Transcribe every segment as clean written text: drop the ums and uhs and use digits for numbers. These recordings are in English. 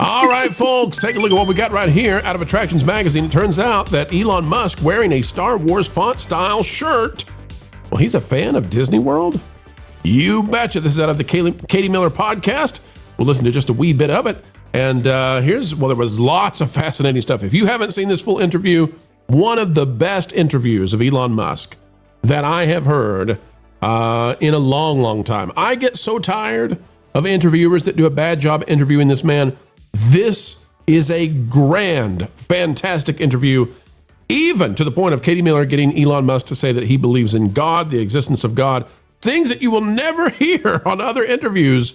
All right, folks, take a look at what we got right here out of Attractions Magazine. It turns out that Elon Musk wearing a Star Wars font-style shirt, well, he's a fan of Disney World? You betcha. This is out of the Katie Miller podcast. We'll listen to just a wee bit of it. And there was lots of fascinating stuff. If you haven't seen this full interview, one of the best interviews of Elon Musk that I have heard in a long, long time. I get so tired of interviewers that do a bad job interviewing this man. This is a grand, fantastic interview, even to the point of Katie Miller getting Elon Musk to say that he believes in God, the existence of God, things that you will never hear on other interviews.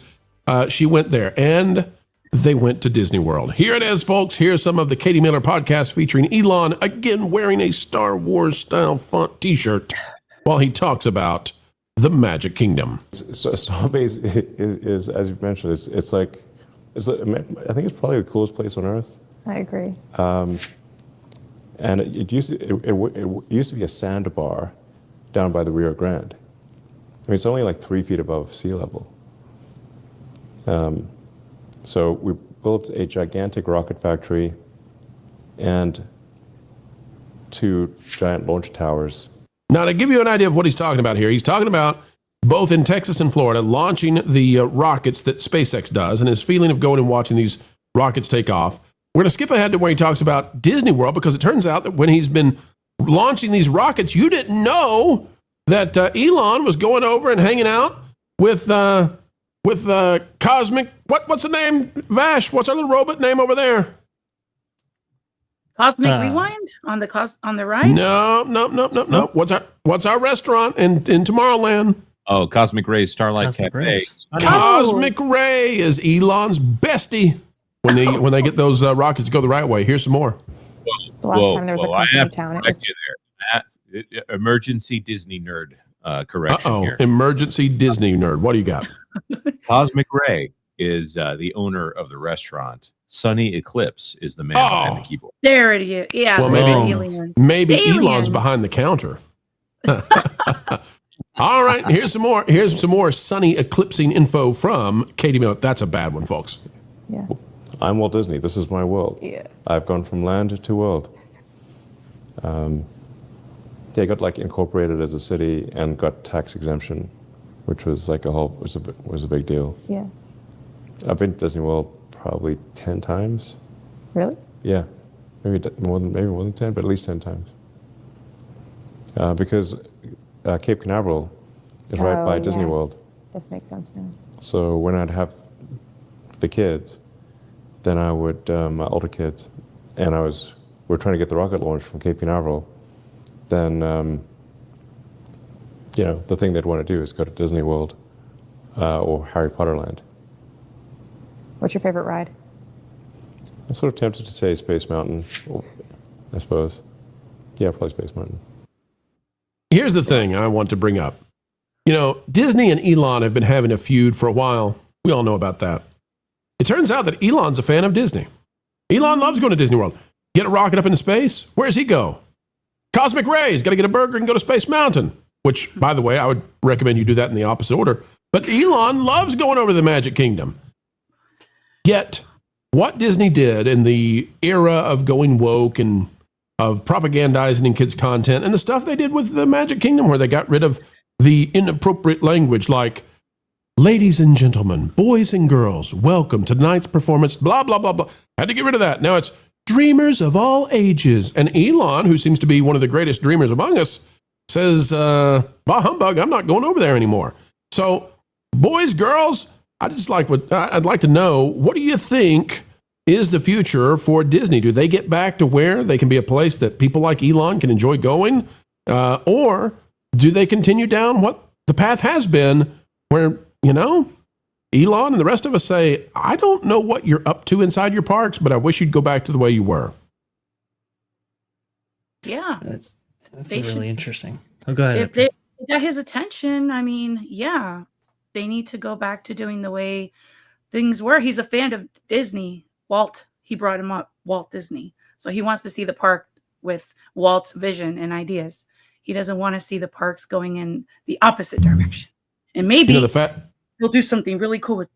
She went there, and they went to Disney World. Here it is, folks. Here's some of the Katie Miller podcast featuring Elon, again wearing a Star Wars-style font t-shirt while he talks about the Magic Kingdom. So Starbase is, as you mentioned, it's like, I think it's probably the coolest place on Earth. I agree. And it used to be a sandbar down by the Rio Grande. I mean, it's only like 3 feet above sea level. So we built a gigantic rocket factory and 2 giant launch towers. Now, to give you an idea of what he's talking about here, he's talking about both in Texas and Florida launching the rockets that SpaceX does and his feeling of going and watching these rockets take off. We're going to skip ahead to where he talks about Disney World, because it turns out that when he's been launching these rockets, you didn't know that Elon was going over and hanging out with Cosmic. What's the name? Vash. What's our little robot name over there? Cosmic Rewind on the right? No. What's our restaurant in Tomorrowland? Oh, Cosmic Ray Starlight Cafe. Cosmic Ray is Elon's bestie when they get those rockets to go the right way. Here's some more. The last time there was a company in town, it was there. Emergency Disney nerd correction here. Emergency Disney nerd. What do you got? Cosmic Ray is the owner of the restaurant. Sunny Eclipse is the man behind the keyboard. There it is. Yeah. Well, maybe Elon's behind the counter. All right, here's some more. Here's some more Sunny eclipsing info from Katie Miller. That's a bad one, folks. Yeah. I'm Walt Disney. This is my world. Yeah. I've gone from land to world. They got like incorporated as a city and got tax exemption, which was like was a big deal. Yeah. I've been to Disney World probably 10 times. Really? Yeah, maybe more than 10, but at least 10 times. Because Cape Canaveral is right by Disney World. This makes sense now. So when I'd have the kids, then I would, my older kids, and we're trying to get the rocket launch from Cape Canaveral, then, the thing they'd want to do is go to Disney World or Harry Potter Land. What's your favorite ride? I'm sort of tempted to say Space Mountain, I suppose. Yeah, probably Space Mountain. Here's the thing I want to bring up. Disney and Elon have been having a feud for a while. We all know about that. It turns out that Elon's a fan of Disney. Elon loves going to Disney World. Get a rocket up into space. Where does he go? Cosmic Ray's got to get a burger and go to Space Mountain, which, by the way, I would recommend you do that in the opposite order. But Elon loves going over to the Magic Kingdom. Yet, what Disney did in the era of going woke and of propagandizing kids' content and the stuff they did with the Magic Kingdom, where they got rid of the inappropriate language like, ladies and gentlemen, boys and girls, welcome to tonight's performance, blah, blah, blah, blah. Had to get rid of that. Now it's dreamers of all ages. And Elon, who seems to be one of the greatest dreamers among us, says, bah humbug, I'm not going over there anymore. So, boys, girls, I'd like to know, what do you think is the future for Disney? Do they get back to where they can be a place that people like Elon can enjoy going? Or do they continue down what the path has been where, Elon and the rest of us say, I don't know what you're up to inside your parks, but I wish you'd go back to the way you were. Yeah. That's really interesting. Oh, go ahead. If they got his attention, they need to go back to doing the way things were. He's a fan of Disney. He brought him up, Walt Disney. So he wants to see the park with Walt's vision and ideas. He doesn't want to see the parks going in the opposite direction. And maybe he'll do something really cool with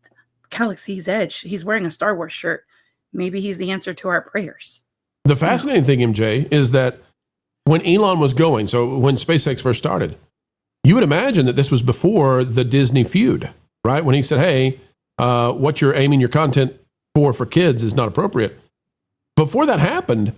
Galaxy's Edge. He's wearing a Star Wars shirt. maybe he's the answer to our prayers. The fascinating thing, MJ, is that when Elon was going, so when SpaceX first started, you would imagine that this was before the Disney feud, right? When he said, hey, what you're aiming your content for kids is not appropriate. Before that happened,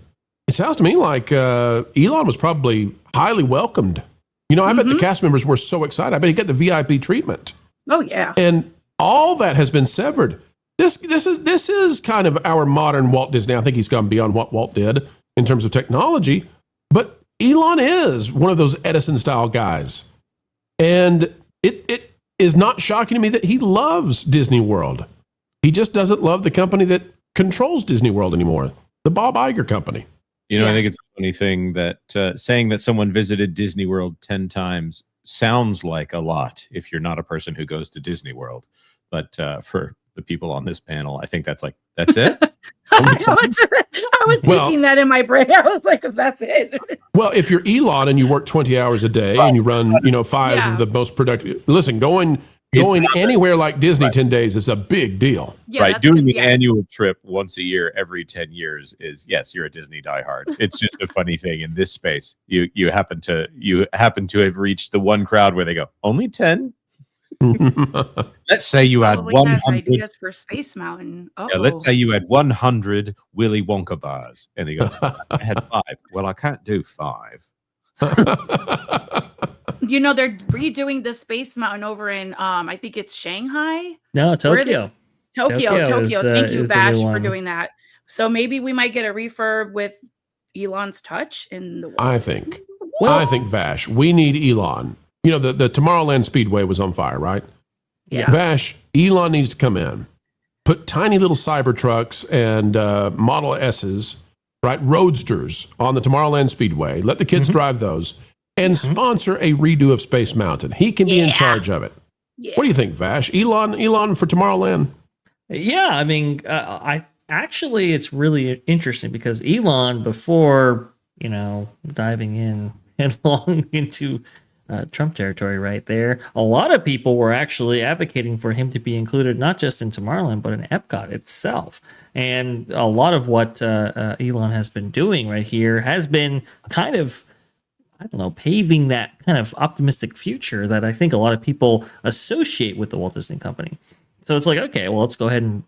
it sounds to me like Elon was probably highly welcomed. You know, I bet the cast members were so excited. I bet he got the VIP treatment. Oh, yeah. And all that has been severed. This is kind of our modern Walt Disney. I think he's gone beyond what Walt did in terms of technology. But Elon is one of those Edison-style guys. And it is not shocking to me that he loves Disney World. He just doesn't love the company that controls Disney World anymore, the Bob Iger company. You know, I think it's a funny thing that saying that someone visited Disney World 10 times sounds like a lot if you're not a person who goes to Disney World. But for the people on this panel, I think that's it. I was thinking that in my brain. I was like, that's it. Well, if you're Elon and you work 20 hours a day and you run, 5 of the most productive, listen, going anywhere like Disney 10 days is a big deal. Yeah, right. Doing the annual trip once a year, every 10 years is, yes, you're a Disney diehard. It's just a funny thing in this space. You happen to have reached the one crowd where they go, only 10? Let's say you had 100 ideas for Space Mountain. Oh. Yeah, let's say you had 100 Willy Wonka bars, and he goes, "I had 5." Well, I can't do 5. You know, they're redoing the Space Mountain over in I think it's Shanghai. No, Tokyo. Tokyo. Thank you, is the Bash, new for one. doing that. So maybe we might get a refurb with Elon's touch in the. I think Vash, we need Elon. You know, the Tomorrowland Speedway was on fire, right? Yeah. Vash, Elon needs to come in, put tiny little Cybertrucks and Model S's, right, roadsters on the Tomorrowland Speedway. Let the kids drive those and sponsor a redo of Space Mountain. He can be in charge of it. Yeah. What do you think, Vash? Elon for Tomorrowland? Yeah, I mean, actually, it's really interesting because Elon, before, diving in headlong into Trump territory right there, a lot of people were actually advocating for him to be included not just in Tomorrowland, but in Epcot itself. And a lot of what Elon has been doing right here has been kind of, paving that kind of optimistic future that I think a lot of people associate with the Walt Disney Company. So it's like, okay, well, let's go ahead and,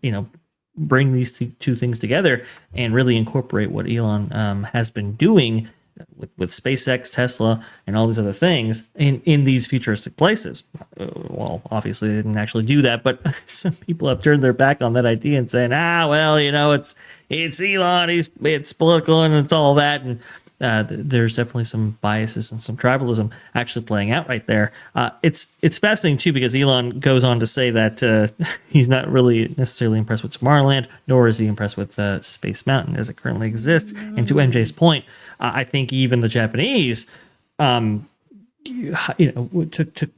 bring these two things together and really incorporate what Elon has been doing with SpaceX, Tesla, and all these other things in these futuristic places. Well, obviously they didn't actually do that, but some people have turned their back on that idea and saying, it's Elon, it's political and it's all that. And there's definitely some biases and some tribalism actually playing out right there. It's fascinating too, because Elon goes on to say that he's not really necessarily impressed with Tomorrowland, nor is he impressed with Space Mountain as it currently exists. And to MJ's point, I think even the Japanese, took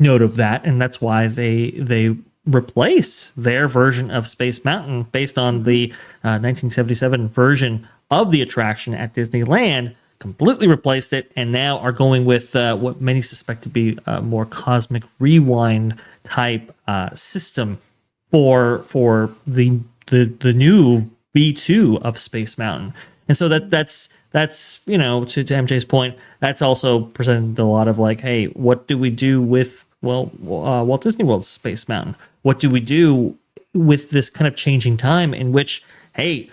note of that, and that's why they replaced their version of Space Mountain based on the 1977 version of the attraction at Disneyland. Completely replaced it, and now are going with what many suspect to be a more cosmic rewind type system for the new V2 of Space Mountain. And so that's to MJ's point, that's also presented a lot of like, hey, what do we do with Walt Disney World's Space Mountain? What do we do with this kind of changing time in which, hey,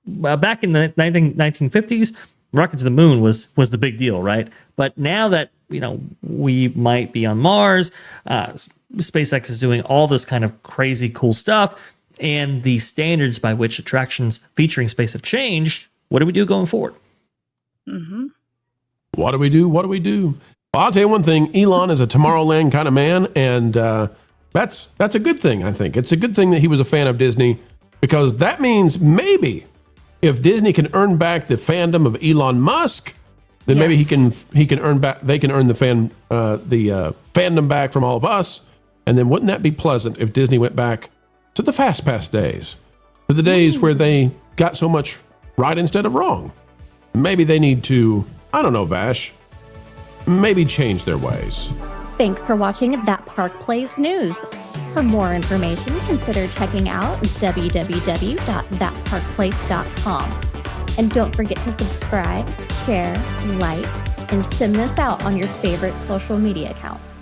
back in the 1950s, rocket to the moon was the big deal, right? But now that we might be on Mars, SpaceX is doing all this kind of crazy cool stuff, and the standards by which attractions featuring space have changed. What do we do going forward? Mm-hmm. What do we do? Well, I'll tell you one thing. Elon is a Tomorrowland kind of man, and that's a good thing. I think it's a good thing that he was a fan of Disney, because that means maybe, if Disney can earn back the fandom of Elon Musk, then maybe he can earn back. They can earn the fandom back from all of us, and then wouldn't that be pleasant if Disney went back to the fast pass days, to the days where they got so much right instead of wrong? Maybe they need to, I don't know, Vash, maybe change their ways. Thanks for watching That Park Plays News. For more information, consider checking out www.thatparkplace.com. And don't forget to subscribe, share, like, and send this out on your favorite social media accounts.